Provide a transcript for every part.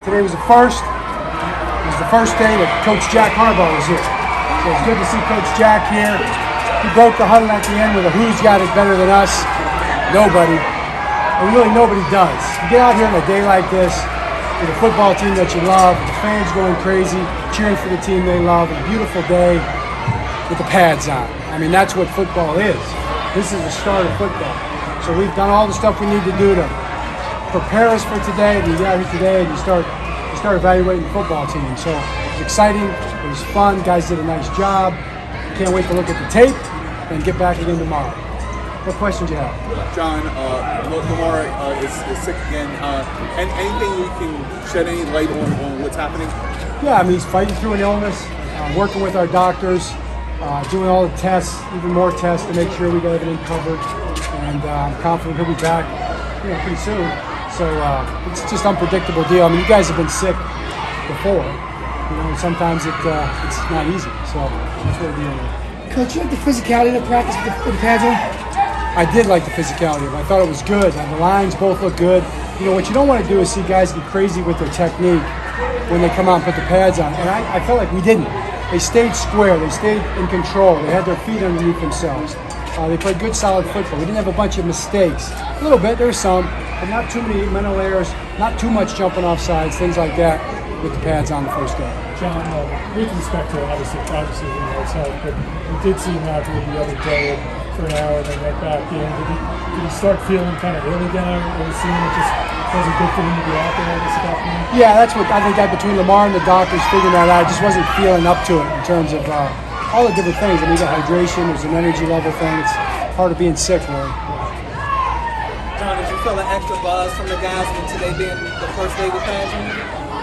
Today was the first. It was the first day that Coach Jack Harbaugh was here. So it's good to see Coach Jack here. He broke the huddle at the end with a "Who's got it better than us?" Nobody. And really nobody does. You get out here on a day like this with a football team that you love, with the fans going crazy, cheering for the team they love, and a beautiful day with the pads on. I mean, that's what football is. This is the start of football. So we've done all the stuff we need to do to prepare us for today. And you get out here today and you start evaluating the football team. So it was exciting. It was fun. Guys did a nice job. Can't wait to look at the tape and get back again tomorrow. What questions do you have? John, Lamar is sick again. And anything you can shed any light on what's happening? Yeah, I mean, he's fighting through an illness, working with our doctors, doing all the tests, even more tests to make sure we got everything covered. And I'm confident he'll be back, pretty soon. So it's just unpredictable deal. I mean, you guys have been sick before, and sometimes it's not easy. So that's what we're dealing with. Coach, you like the physicality of the practice with the pads on? I did like the physicality of it. I thought it was good. And the lines both look good. What you don't want to do is see guys get crazy with their technique when they come out and put the pads on. And I felt like we didn't. They stayed square. They stayed in control. They had their feet underneath themselves. They played good, solid football. We didn't have a bunch of mistakes. A little bit, there were some, but not too many mental errors, not too much jumping off sides, things like that with the pads on the first day. John, with respect to obviously it's hard, but we did see him out there the other day for an hour and then went back in. Did he start feeling kind of ill again? Or was seeing it just wasn't good for him to be out there this afternoon? Yeah, that's what I think that between Lamar and the doctors figuring that out, I just wasn't feeling up to it in terms of all the different things. I mean, you got hydration, there's an energy level thing. It's part of being sick, really. John, did you feel an extra buzz from the guys when today being the first day with pads on?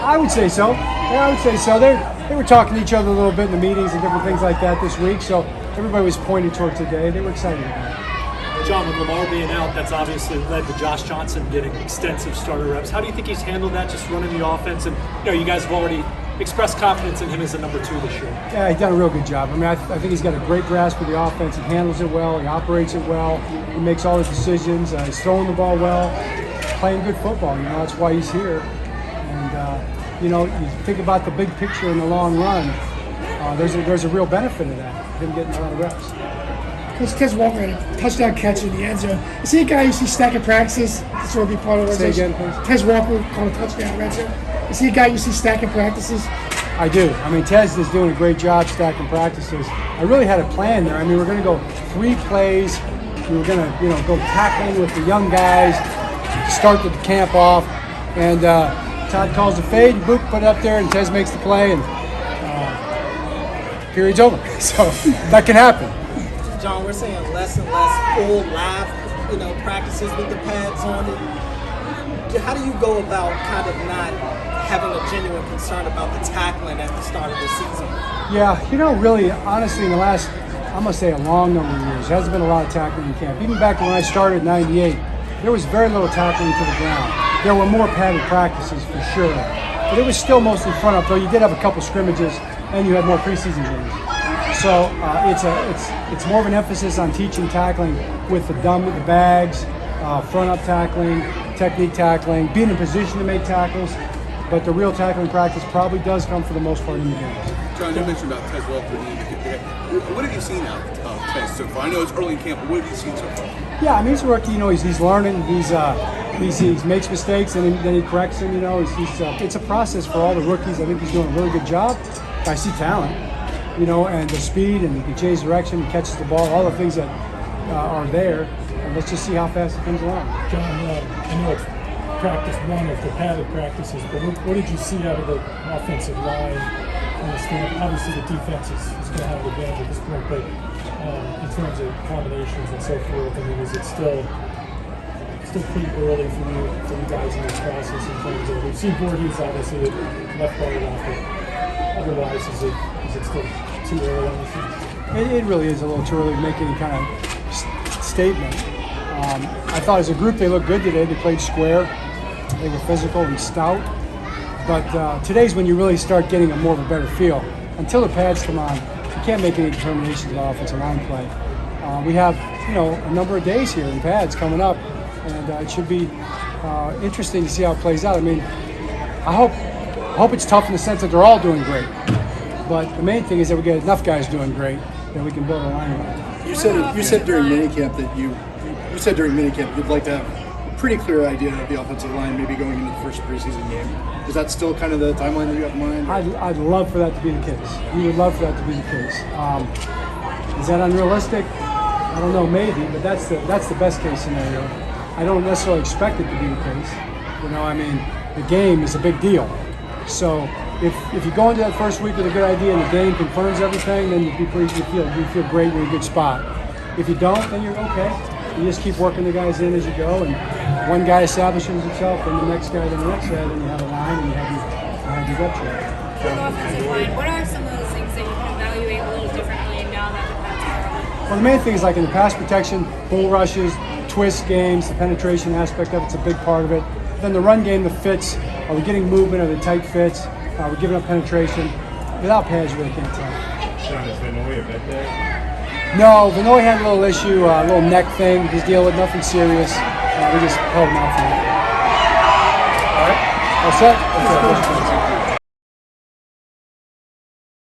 I would say so. Yeah, I would say so. They were talking to each other a little bit in the meetings and different things like that this week, so everybody was pointed toward today. They were excited about it. John, with Lamar being out, that's obviously led to Josh Johnson getting extensive starter reps. How do you think he's handled that, just running the offense? And you guys have already expressed confidence in him as a number 2 this year. Yeah, he's done a real good job. I mean, I think he's got a great grasp of the offense. He handles it well. He operates it well. He makes all the decisions. He's throwing the ball well, playing good football. That's why he's here. And you think about the big picture in the long run. There's a real benefit of that. Him getting a lot of reps. Coach Tez Walker had a touchdown catch in the end zone. Is he a guy you see stacking practices? This will be part of the Say again, please. Tez Walker called a touchdown red zone. Is he a guy you see stacking practices? I do. I mean, Tez is doing a great job stacking practices. I really had a plan there. I mean, we're going to go 3 plays. We were going to, go tackling with the young guys to start the camp off. And Todd calls a fade, boop, put it up there, and Tez makes the play, and period's over. So that can happen. John, we're seeing less and less full live, practices with the pads on it. How do you go about kind of not having a genuine concern about the tackling at the start of the season? Yeah, really, honestly, in the last, I'm going to say a long number of years, there hasn't been a lot of tackling in camp. Even back when I started in '98, there was very little tackling to the ground. There were more padded practices for sure, but it was still mostly front up, though you did have a couple scrimmages and you had more preseason games. So it's more of an emphasis on teaching tackling with the bags, front up tackling, technique tackling, being in position to make tackles. But the real tackling practice probably does come for the most part in the games. John, you mentioned about Tez Walker. What have you seen out of Tez so far? I know it's early in camp, but what have you seen so far? Yeah, I mean, he's a rookie. He's learning. He makes mistakes and then he corrects them. It's a process for all the rookies. I think he's doing a really good job. I see talent, and the speed, and he can change direction, he catches the ball, all the things that are there. And let's just see how fast he comes along. John, I know it's practice 1 of the padded practices, but what did you see out of the offensive line? Obviously, the defense is going to have an advantage at this point, but in terms of combinations and so forth, I mean, is it still pretty early for you guys in this process in terms of, we've seen Voorhees obviously at left guard off, but otherwise, is it still too early on the season? It really is a little too early to make any kind of statement. I thought as a group they looked good today. They played square. They were physical and stout. But today's when you really start getting more of a better feel. Until the pads come on, you can't make any determinations about offensive line play. We have, a number of days here in pads coming up, and it should be interesting to see how it plays out. I mean, I hope it's tough in the sense that they're all doing great. But the main thing is that we get enough guys doing great that we can build a line around. You said during minicamp that you said during minicamp you'd like to have a pretty clear idea of the offensive line maybe going into the first preseason game. Is that still kind of the timeline that you have in mind? I'd love for that to be the case. We would love for that to be the case. Is that unrealistic? I don't know, maybe, but that's the best case scenario. I don't necessarily expect it to be the case. You know, I mean, the game is a big deal. So if you go into that first week with a good idea and the game confirms everything, then you feel great, you're in a good spot. If you don't, then you're okay. You just keep working the guys in as you go, and one guy establishes himself, and the next guy, then the next guy, then you have a line and you have your depth chart. For the offensive line, what are some of those things that you can evaluate a little differently now that the pads are on? Well, the main thing is like in the pass protection, bull rushes, twist games, the penetration aspect of it's a big part of it. Then the run game, the fits, are we getting movement, are they tight fits, are we giving up penetration? Without pads, you really can't tell. John, has Vinoy a bet there? No, Vinoy had a little issue, a little neck thing, he's dealing with nothing serious. We just held him out for that. All right? All set? Okay.